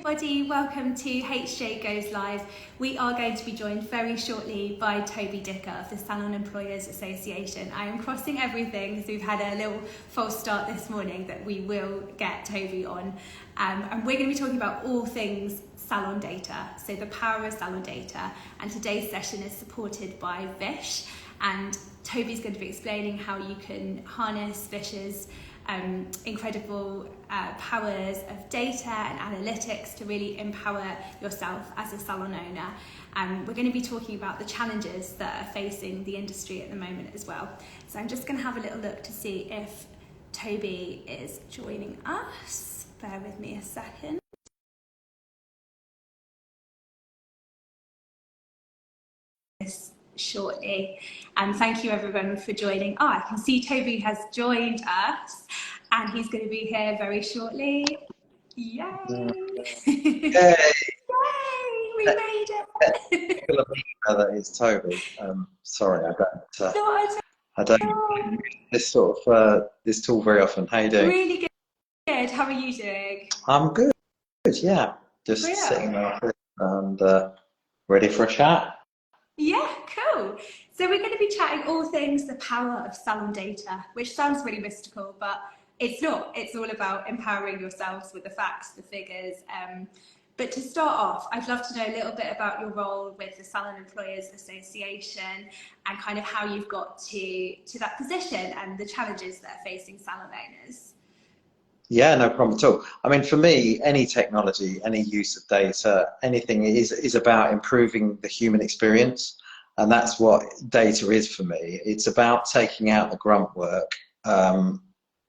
Everybody, welcome to HJ Goes Live. We are going to be joined very shortly by Toby Dicker of the Salon Employers Association. I am crossing everything because we've had a little false start this morning that we will get Toby on. And we're going to be talking about all things salon data, so the power of salon data. And today's session is supported by Vish. And Toby's going to be explaining how you can harness Vish's incredible powers of data and analytics to really empower yourself as a salon owner. We're going to be talking about the challenges that are facing the industry at the moment as well. So I'm just going to have a little look to see if Toby is joining us. Bear with me a second. Shortly, and thank you everyone for joining. I can see Toby has joined us and he's going to be here very shortly. Yay! Yay! Yay! We made it. That is Toby. Sorry, I don't use this sort of this tool very often. How you doing? Really good. Good. How are you doing? I'm good. Yeah, just sitting there and ready for a chat. Yeah, cool. So we're going to be chatting all things the power of salon data, which sounds really mystical, but it's not. It's all about empowering yourselves with the facts, the figures. But to start off, I'd love to know a little bit about your role with the Salon Employers Association and kind of how you've got to that position and the challenges that are facing salon owners. Yeah, no problem at all. I mean, for me, any technology, any use of data, anything is about improving the human experience. And that's what data is for me. It's about taking out the grunt work of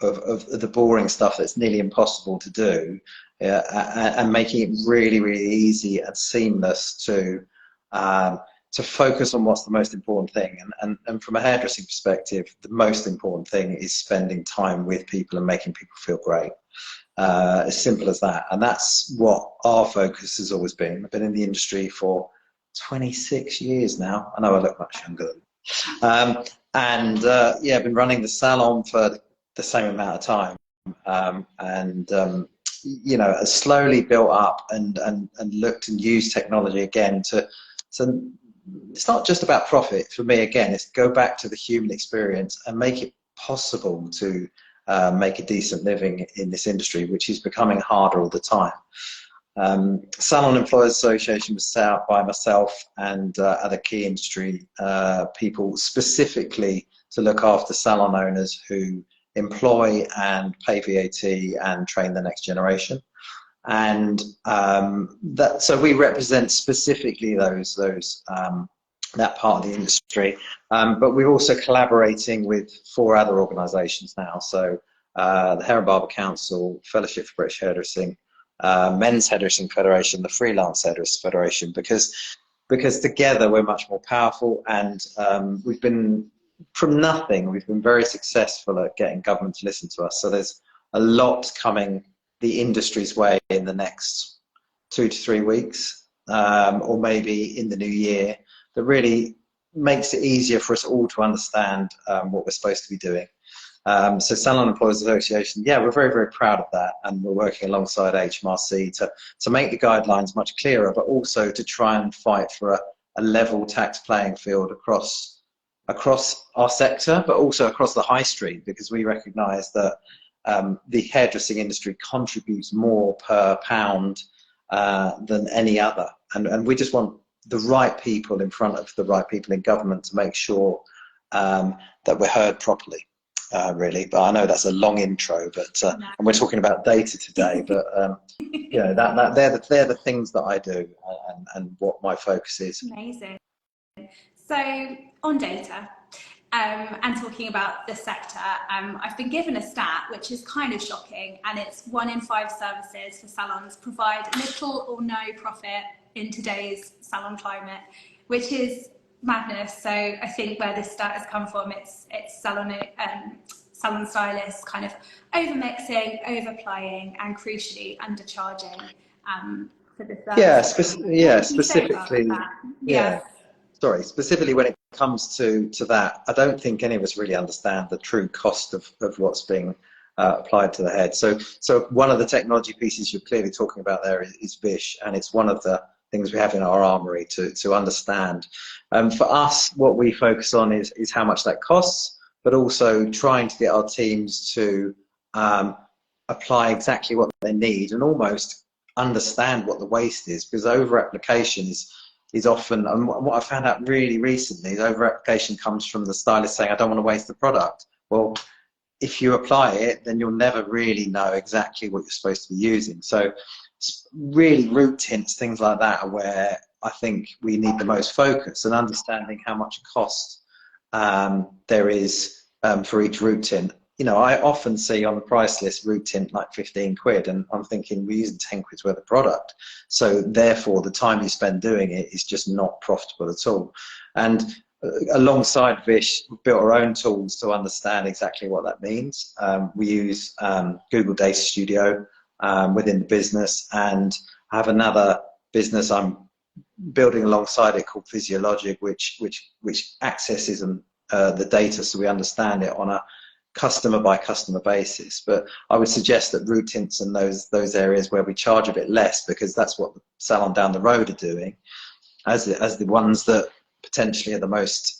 the boring stuff that's nearly impossible to do and making it really, really easy and seamless to focus on what's the most important thing. And from a hairdressing perspective, the most important thing is spending time with people and making people feel great. As simple as that. And that's what our focus has always been. I've been in the industry for 26 years now. I know I look much younger. Yeah, I've been running the salon for the same amount of time. You know, slowly built up and looked and used technology again to it's not just about profit for me. Again, it's go back to the human experience and make it possible to make a decent living in this industry, which is becoming harder all the time. Salon Employers Association was set up by myself and other key industry people specifically to look after salon owners who employ and pay VAT and train the next generation. And so we represent specifically that part of the industry, but we're also collaborating with 4 other organisations now. So the Hair and Barber Council, Fellowship for British Hairdressing, Men's Hairdressing Federation, the Freelance Hairdressers Federation, because together we're much more powerful. And we've been from nothing. We've been very successful at getting government to listen to us. So there's a lot coming the industry's way in the next 2 to 3 weeks, or maybe in the new year, that really makes it easier for us all to understand what we're supposed to be doing. So Salon Employers Association, yeah, we're very, very proud of that, and we're working alongside HMRC to make the guidelines much clearer, but also to try and fight for a level tax playing field across our sector, but also across the high street, because we recognise that the hairdressing industry contributes more per pound than any other, and we just want the right people in front of the right people in government to make sure that we're heard properly, really. But I know that's a long intro, but and we're talking about data today, but you know, they're the things that I do and what my focus is. Amazing. So on data, and talking about the sector, I've been given a stat which is kind of shocking, and it's 1 in 5 services for salons provide little or no profit in today's salon climate, which is madness. So I think where this stat has come from, it's salon stylists kind of over-mixing, over-applying, and crucially undercharging for the service. Yeah, specifically. Yeah. Sorry, specifically when it comes to that, I don't think any of us really understand the true cost of what's being applied to the head. So one of the technology pieces you're clearly talking about there is Vish, and it's one of the things we have in our armory to understand. For us, what we focus on is how much that costs, but also trying to get our teams to apply exactly what they need and almost understand what the waste is, because over application is often, and what I found out really recently is over application comes from the stylist saying, I don't want to waste the product. Well, if you apply it, then you'll never really know exactly what you're supposed to be using. So really root tints, things like that, are where I think we need the most focus, and understanding how much cost there is for each root tint. You know, I often see on the price list root tint like 15 quid, and I'm thinking we're using 10 quid's worth of product. So therefore the time you spend doing it is just not profitable at all. And alongside Vish, we've built our own tools to understand exactly what that means. We use Google Data Studio within the business, and I have another business I'm building alongside it called Physiologic, which accesses the data so we understand it on a customer by customer basis. But I would suggest that root tints and those areas where we charge a bit less, because that's what the salon down the road are doing, as the ones that potentially are the most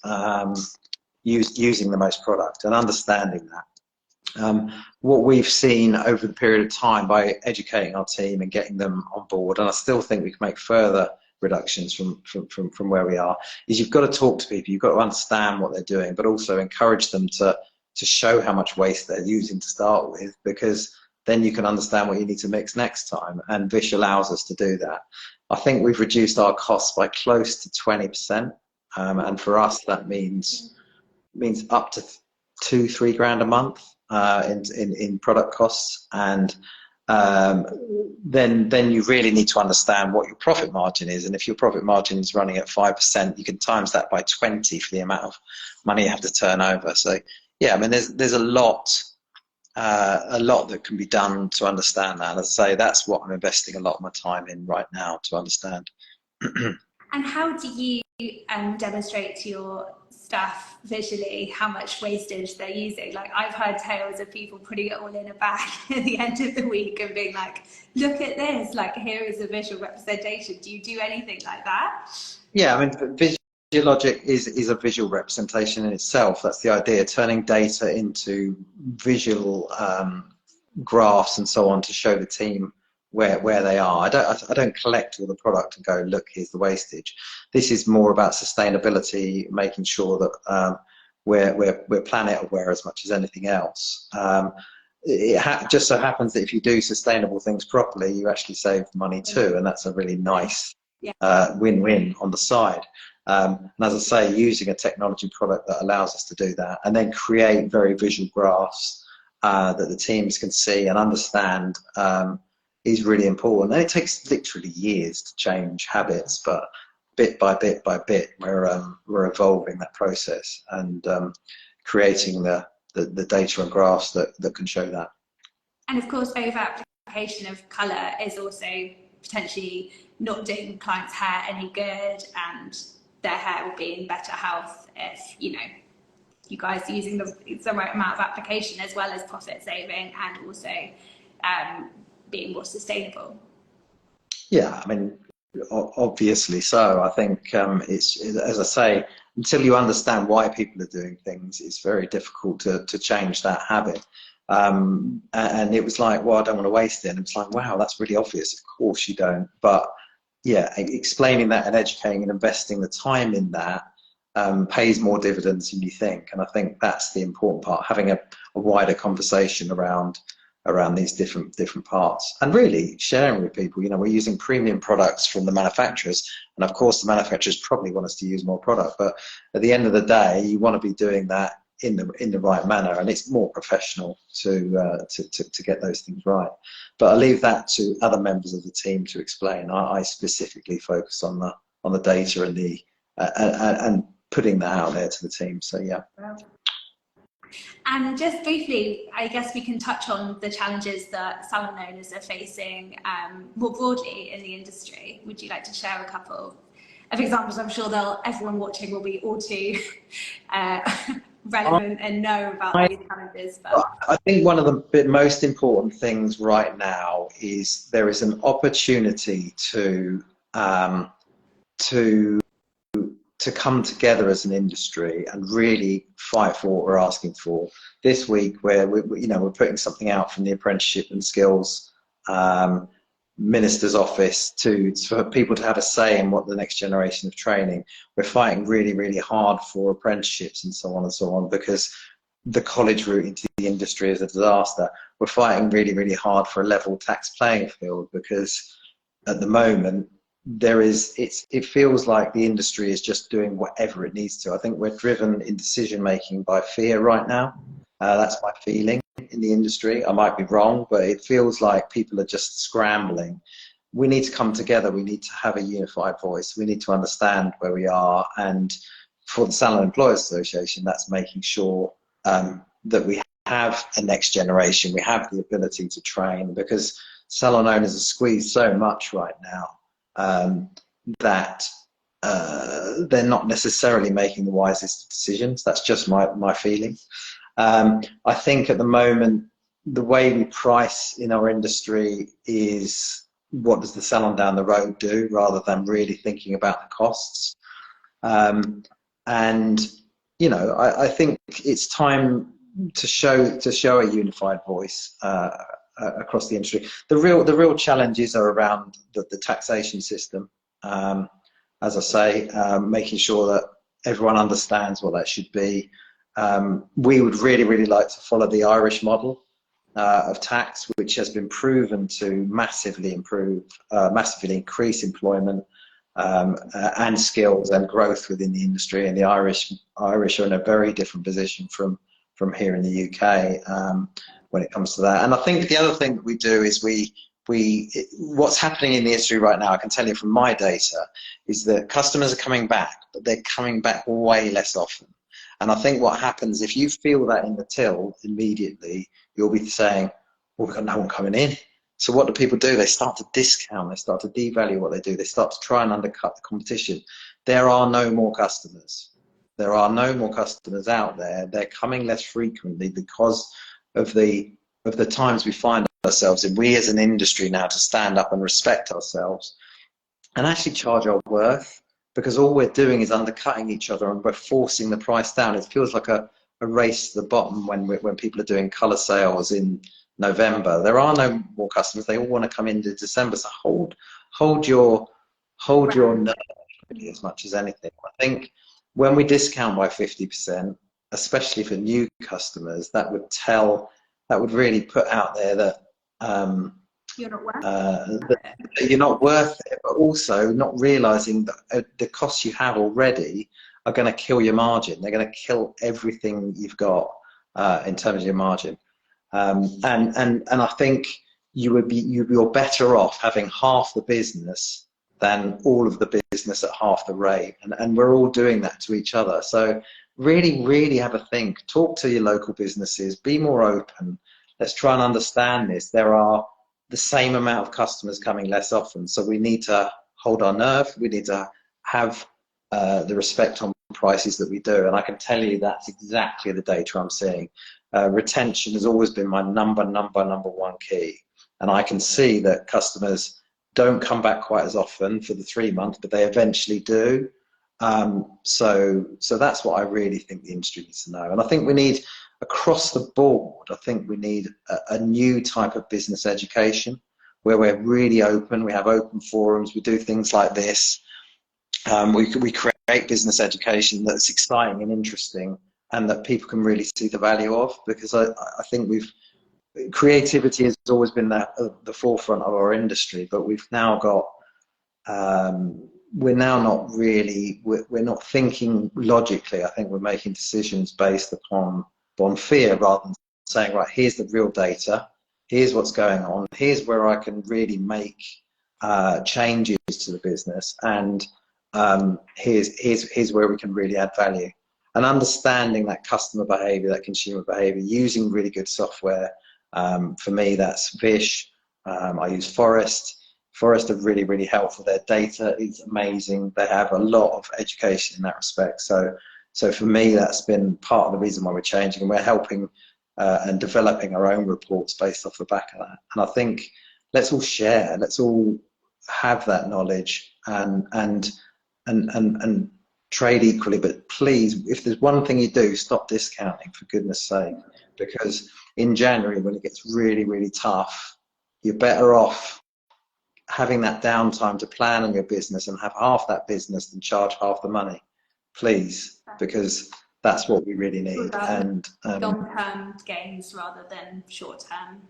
using the most product, and understanding that. What we've seen over the period of time by educating our team and getting them on board, and I still think we can make further reductions from where we are, is you've got to talk to people, you've got to understand what they're doing, but also encourage them to show how much waste they're using to start with, because then you can understand what you need to mix next time, and Vish allows us to do that. I think we've reduced our costs by close to 20%, and for us that means up to $2-3 grand a month in product costs. And then you really need to understand what your profit margin is, and if your profit margin is running at 5%, you can times that by 20 for the amount of money you have to turn over. So yeah, I mean, there's a lot that can be done to understand that. And as I say, that's what I'm investing a lot of my time in right now, to understand. And how do you demonstrate to your staff visually how much wastage they're using? Like, I've heard tales of people putting it all in a bag at the end of the week and being like, look at this, like, here is a visual representation. Do you do anything like that? Yeah, I mean, Physiologic is a visual representation in itself. That's the idea, turning data into visual graphs and so on to show the team where they are. I don't collect all the product and go, look, here's the wastage. This is more about sustainability, making sure that we're planet aware as much as anything else. It just so happens that if you do sustainable things properly, you actually save money too, and that's a really nice win-win on the side. And as I say, using a technology product that allows us to do that, and then create very visual graphs that the teams can see and understand, is really important. And it takes literally years to change habits, but bit by bit by bit, we're evolving that process and creating the data and graphs that can show that. And of course, over application of colour is also potentially not doing clients' hair any good, and their hair will be in better health if, you know, you guys are using the right amount of application, as well as profit saving and also being more sustainable. Yeah, I mean, obviously so. I think it's, as I say, until you understand why people are doing things, it's very difficult to change that habit. And it was like, well, I don't want to waste it. And it's like, wow, that's really obvious. Of course you don't. But yeah, explaining that and educating and investing the time in that pays more dividends than you think. And I think that's the important part, having a wider conversation around these different parts, and really sharing with people. You know, we're using premium products from the manufacturers, and of course the manufacturers probably want us to use more product, but at the end of the day, you want to be doing that in the right manner, and it's more professional to get those things right. But I leave that to other members of the team to explain. I specifically focus on the data and and putting that out there to the team. So yeah. Wow. And just briefly, I guess we can touch on the challenges that salon owners are facing more broadly in the industry. Would you like to share a couple of examples? I'm sure everyone watching will be all too relevant and know about these challenges. But I think one of the most important things right now is there is an opportunity to to come together as an industry and really fight for what we're asking for. This week, where we're putting something out from the apprenticeship and skills minister's office for people to have a say in what the next generation of training. We're fighting really, really hard for apprenticeships and so on, because the college route into the industry is a disaster. We're fighting really, really hard for a level tax playing field, because at the moment it feels like the industry is just doing whatever it needs to. I think we're driven in decision making by fear right now. That's my feeling in the industry. I might be wrong, but it feels like people are just scrambling. We need to come together. We need to have a unified voice. We need to understand where we are. And for the Salon Employers Association, that's making sure that we have a next generation. We have the ability to train, because salon owners are squeezed so much right now that they're not necessarily making the wisest decisions. That's just my feeling. I think at the moment, the way we price in our industry is, what does the salon down the road do, rather than really thinking about the costs. And I think it's time to show a unified voice across the industry. The real challenges are around the taxation system. As I say, making sure that everyone understands what that should be. We would really, really like to follow the Irish model of tax, which has been proven to massively increase employment and skills and growth within the industry. And the Irish are in a very different position from here in the UK when it comes to that. And I think the other thing that we do is what's happening in the industry right now, I can tell you from my data, is that customers are coming back, but they're coming back way less often. And I think what happens, if you feel that in the till immediately, you'll be saying, well, we've got no one coming in. So what do people do? They start to discount, they start to devalue what they do, they start to try and undercut the competition. There are no more customers. There are no more customers out there. They're coming less frequently because of the times we find ourselves in. We as an industry now to stand up and respect ourselves and actually charge our worth, because all we're doing is undercutting each other and we're forcing the price down. It feels like a race to the bottom when people are doing colour sales in November. There are no more customers. They all want to come into December. So hold your nerve really, as much as anything. I think when we discount by 50%, especially for new customers, that would really put out there that you're not worth that you're not worth it, but also not realizing that the costs you have already are going to kill your margin. They're going to kill everything you've got in terms of your margin. And I think you're better off having half the business than all of the business at half the rate. And we're all doing that to each other. So really, really have a think. Talk to your local businesses. Be more open. Let's try and understand this. There are the same amount of customers coming less often. So we need to hold our nerve. We need to have the respect on prices that we do. And I can tell you that's exactly the data I'm seeing. Retention has always been my number one key. And I can see that customers don't come back quite as often for the 3 months, but they eventually do. So that's what I really think the industry needs to know. And I think we need, across the board, I think we need a new type of business education where we're really open. We have open forums. We do things like this. We create business education that's exciting and interesting and that people can really see the value of, because I think creativity has always been at the forefront of our industry, but we've now got, we're not thinking logically. I think we're making decisions based upon fear rather than saying, right, here's the real data, here's what's going on, here's where I can really make changes to the business, and here's where we can really add value. And understanding that customer behavior, that consumer behavior, using really good software. For me, that's Vish. I use Forest. Forest are really, really helpful. Their data is amazing. They have a lot of education in that respect. So So for me, that's been part of the reason why we're changing, and we're helping and developing our own reports based off the back of that. And I think let's all share, let's all have that knowledge and trade equally. But please, if there's one thing you do, stop discounting, for goodness sake, because in January, when it gets really, really tough, you're better off having that downtime to plan on your business and have half that business than charge half the money, please, because that's what we really need. And long-term gains rather than short-term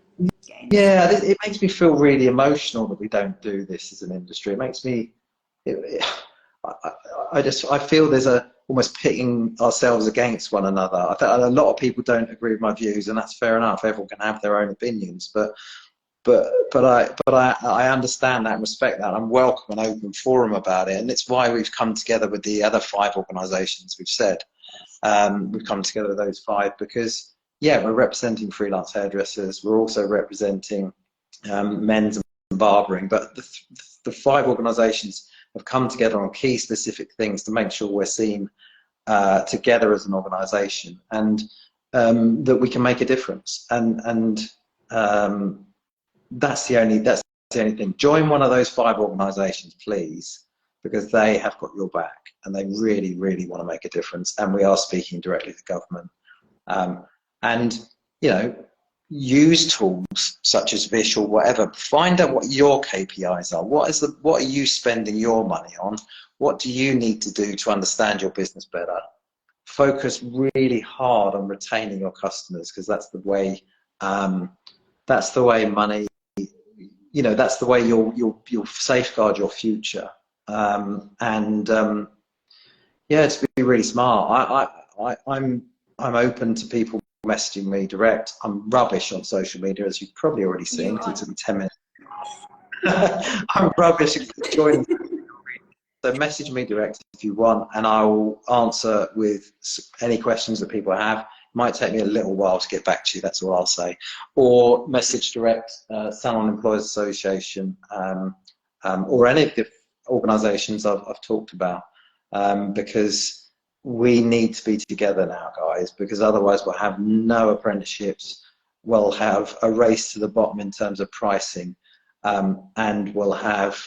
gains. Yeah, it makes me feel really emotional that we don't do this as an industry. It makes me, I feel there's almost pitting ourselves against one another. I think a lot of people don't agree with my views, and that's fair enough. Everyone can have their own opinions, but I understand that and respect that. I'm welcome an open forum about it, and it's why we've come together with the other 5 organisations. We've said we've come together with those 5 because, yeah, we're representing freelance hairdressers. We're also representing men's and barbering, but the 5 organisations have come together on key specific things to make sure we're seen together as an organisation, and that we can make a difference. And that's the only thing. Join one of those 5 organisations, please, because they have got your back and they really, really want to make a difference. And we are speaking directly to government. And, you know, use tools such as Vish or whatever. Find out what your KPIs are. What are you spending your money on? What do you need to do to understand your business better? Focus really hard on retaining your customers, because that's the way money, you know, that's the way you'll safeguard your future. Yeah, it's be really smart. I'm open to people messaging me direct. I'm rubbish on social media, as you've probably already seen. It took me 10 minutes. I'm rubbish at joining. So message me direct if you want, and I will answer with any questions that people have. It might take me a little while to get back to you, that's all I'll say. Or message direct Salon Employers Association or any of the organisations I've talked about, because we need to be together now, guys, because otherwise we'll have no apprenticeships, we'll have a race to the bottom in terms of pricing, and we'll have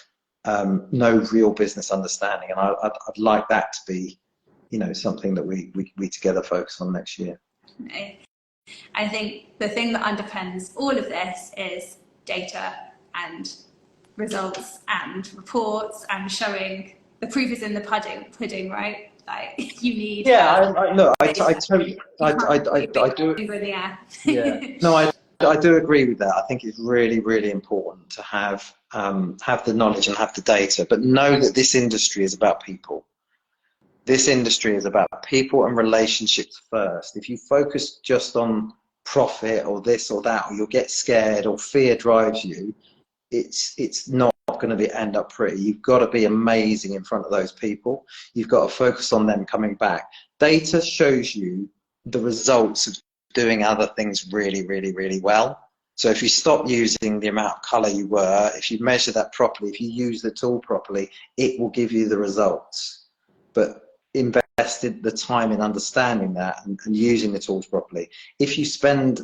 no real business understanding. And I'd like that to be, you know, something that we together focus on next year. I think the thing that underpins all of this is data and results and reports and showing the proof is in the pudding, right? Like, you need. Yeah, I totally, I do. Yeah. No, I do agree with that. I think it's really, really important to have the knowledge and have the data, but know that this industry is about people. This industry is about people and relationships first. If you focus just on profit or this or that, or you'll get scared or fear drives you, it's not going to end up pretty. You've got to be amazing in front of those people. You've got to focus on them coming back. Data shows you the results of doing other things really, really, really well. So if you stop using the amount of colour you were, if you measure that properly, if you use the tool properly, it will give you the results. But invested the time in understanding that and using the tools properly. If you spend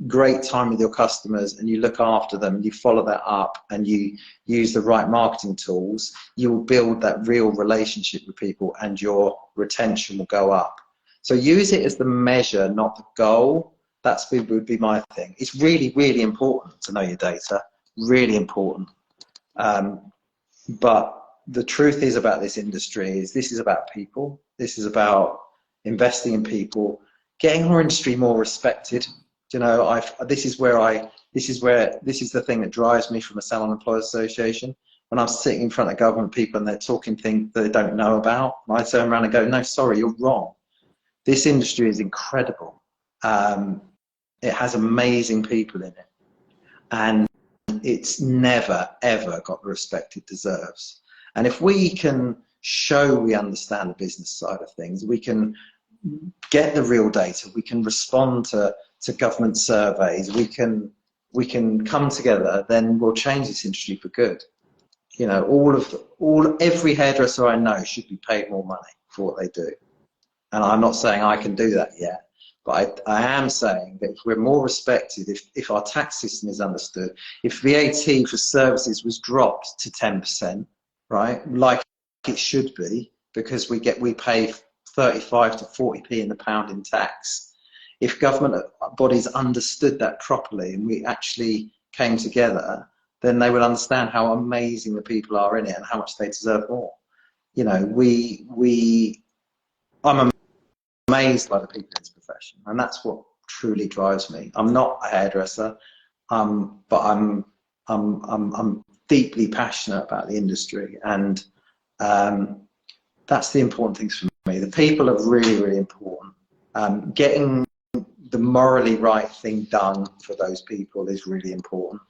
great time with your customers and you look after them and you follow that up and you use the right marketing tools, you will build that real relationship with people and your retention will go up. So use it as the measure, not the goal. Would be my thing. It's really, really important to know your data, really important. But the truth is about this industry is this is about people. This is about investing in people, getting our industry more respected. You know, this is the thing that drives me from a Salon Employers Association. When I'm sitting in front of government people and they're talking things that they don't know about, and I turn around and go, no, sorry, you're wrong. This industry is incredible. It has amazing people in it, and it's never, ever got the respect it deserves. And if we can show we understand the business side of things, we can get the real data, we can respond to government surveys, we can come together, then we'll change this industry for good. You know, every hairdresser I know should be paid more money for what they do. And I'm not saying I can do that yet, but I am saying that if we're more respected, if our tax system is understood, if VAT for services was dropped to 10%, right, like it should be, because we pay 35 to 40p in the pound in tax. If government bodies understood that properly and we actually came together, then they would understand how amazing the people are in it and how much they deserve more. You know, I'm amazed by the people in this profession, and that's what truly drives me. I'm not a hairdresser, but I'm deeply passionate about the industry, and that's the important things for me. The people are really, really important. Getting the morally right thing done for those people is really important.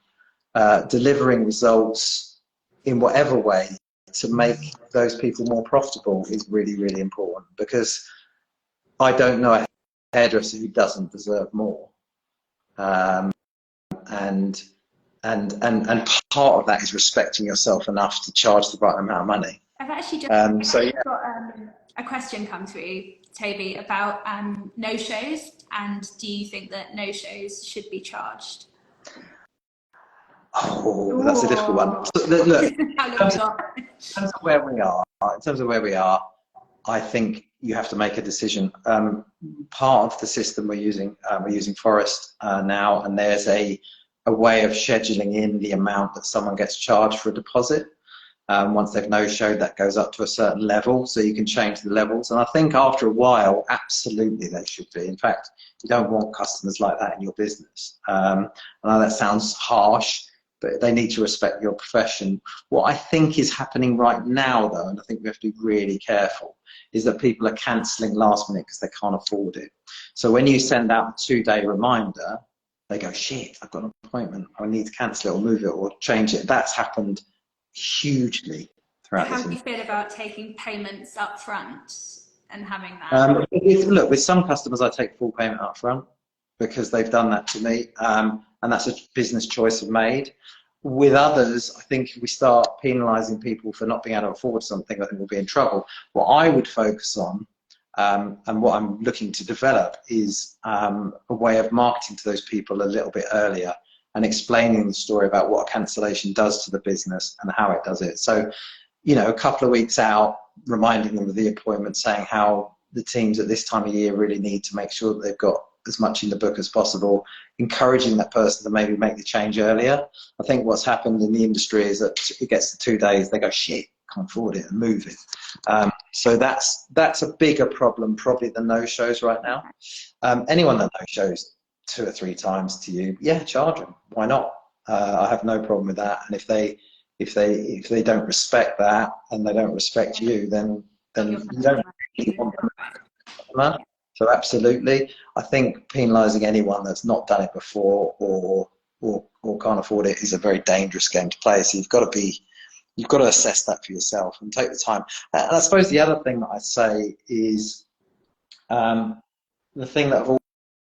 Delivering results in whatever way to make those people more profitable is really, really important, because I don't know a hairdresser who doesn't deserve more. And part of that is respecting yourself enough to charge the right amount of money. I've actually just got a question come through, Toby, about no-shows, and do you think that no-shows should be charged? Oh, that's a difficult one. So, look, in terms of where we are, I think you have to make a decision. Part of the system we're using Forest now, and there's a way of scheduling in the amount that someone gets charged for a deposit. Once they've no-showed, that goes up to a certain level, so you can change the levels. And I think after a while, absolutely they should be. In fact, you don't want customers like that in your business. I know that sounds harsh, but they need to respect your profession. What I think is happening right now, though, and I think we have to be really careful, is that people are cancelling last minute because they can't afford it. So when you send out a 2-day reminder, they go, shit, I've got an appointment, I need to cancel it or move it or change it. That's happened hugely throughout this. How do you feel about taking payments up front and having that? Look, with some customers, I take full payment up front because they've done that to me, and that's a business choice I've made. With others, I think if we start penalising people for not being able to afford something, I think we'll be in trouble. What I would focus on, and what I'm looking to develop, is a way of marketing to those people a little bit earlier and explaining the story about what a cancellation does to the business and how it does it. So, you know, a couple of weeks out, reminding them of the appointment, saying how the teams at this time of year really need to make sure that they've got as much in the book as possible, encouraging that person to maybe make the change earlier. I think what's happened in the industry is that it gets to 2 days, they go, shit, can't afford it, and move it. So that's a bigger problem probably than no-shows right now. Anyone that no-shows 2 or 3 times to you, yeah, charge them. Why not? I have no problem with that. And if they don't respect that and they don't respect you, then you don't really want them. So absolutely, I think penalising anyone that's not done it before or can't afford it is a very dangerous game to play. So you've got to assess that for yourself and take the time. And I suppose the other thing that I say is the thing that I've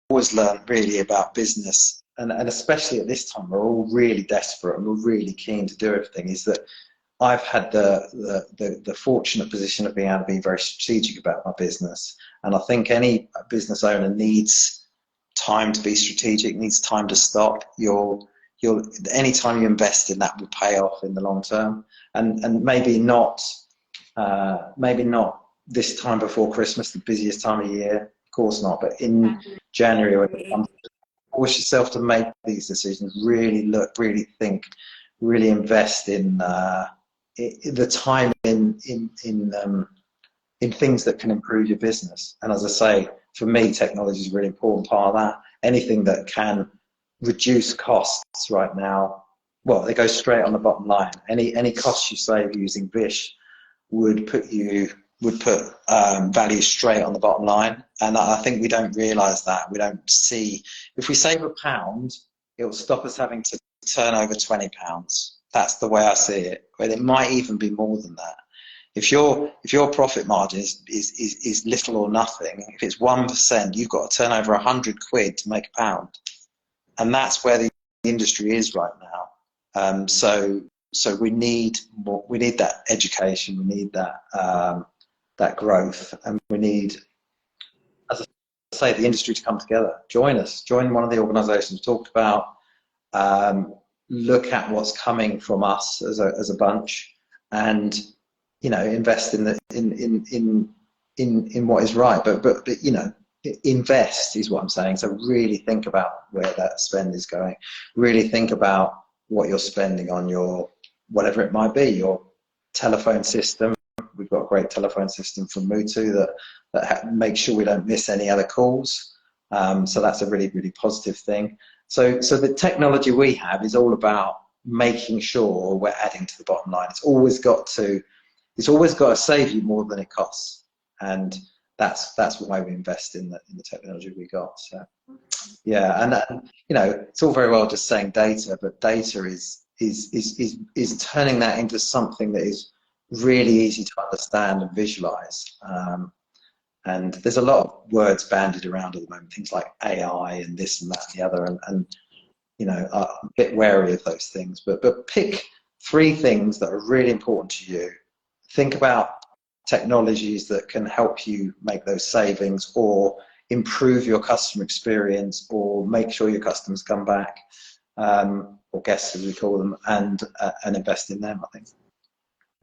always learned really about business, and especially at this time, we're all really desperate and we're really keen to do everything, is that I've had the fortunate position of being able to be very strategic about my business. And I think any business owner needs time to be strategic, needs time to stop. Any time you invest in that will pay off in the long term. And maybe not this time before Christmas, the busiest time of year, of course not, but in January, when it comes, force yourself to make these decisions, really look, really think, really invest in the time in things that can improve your business. And as I say, for me, technology is a really important part of that. Anything that can reduce costs right now, well, they go straight on the bottom line. Any costs you save using Vish would put value straight on the bottom line. And I think we don't realise that. We don't see, if we save £1, it will stop us having to turn over £20. That's the way I see it. But it might even be more than that. If your profit margin is little or nothing, if it's 1%, you've got to turn over £100 to make £1, and that's where the industry is right now. So we need that education, we need that growth, and we need say, the industry to come together. Join us. Join one of the organisations we talked about. Look at what's coming from us as a bunch, and invest in what is right. But invest is what I'm saying. So really think about where that spend is going. Really think about what you're spending on your whatever it might be, your telephone system. We've got a great telephone system from Mutu that makes sure we don't miss any other calls. So that's a really, really positive thing. So the technology we have is all about making sure we're adding to the bottom line. It's always got to save you more than it costs, and that's why we invest in the technology we got. So yeah, and it's all very well just saying data, but data is turning that into something that is really easy to understand and visualize. And there's a lot of words bandied around at the moment, things like AI and this and that and the other, and I'm a bit wary of those things. But pick 3 things that are really important to you. Think about technologies that can help you make those savings, or improve your customer experience, or make sure your customers come back, or guests as we call them, and invest in them, I think.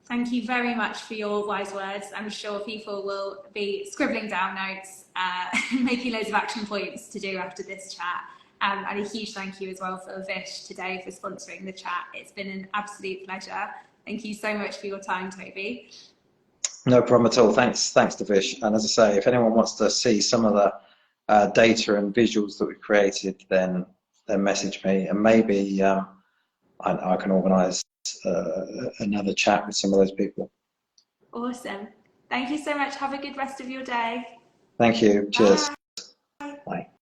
Thank you very much for your wise words. I'm sure people will be scribbling down notes, making loads of action points to do after this chat. And a huge thank you as well for Vish today for sponsoring the chat. It's been an absolute pleasure. Thank you so much for your time, Toby. No problem at all. Thanks to Vish. And as I say, if anyone wants to see some of the data and visuals that we've created, then message me, and maybe I can organise another chat with some of those people. Awesome. Thank you so much. Have a good rest of your day. Thank you. Cheers. Bye. Bye.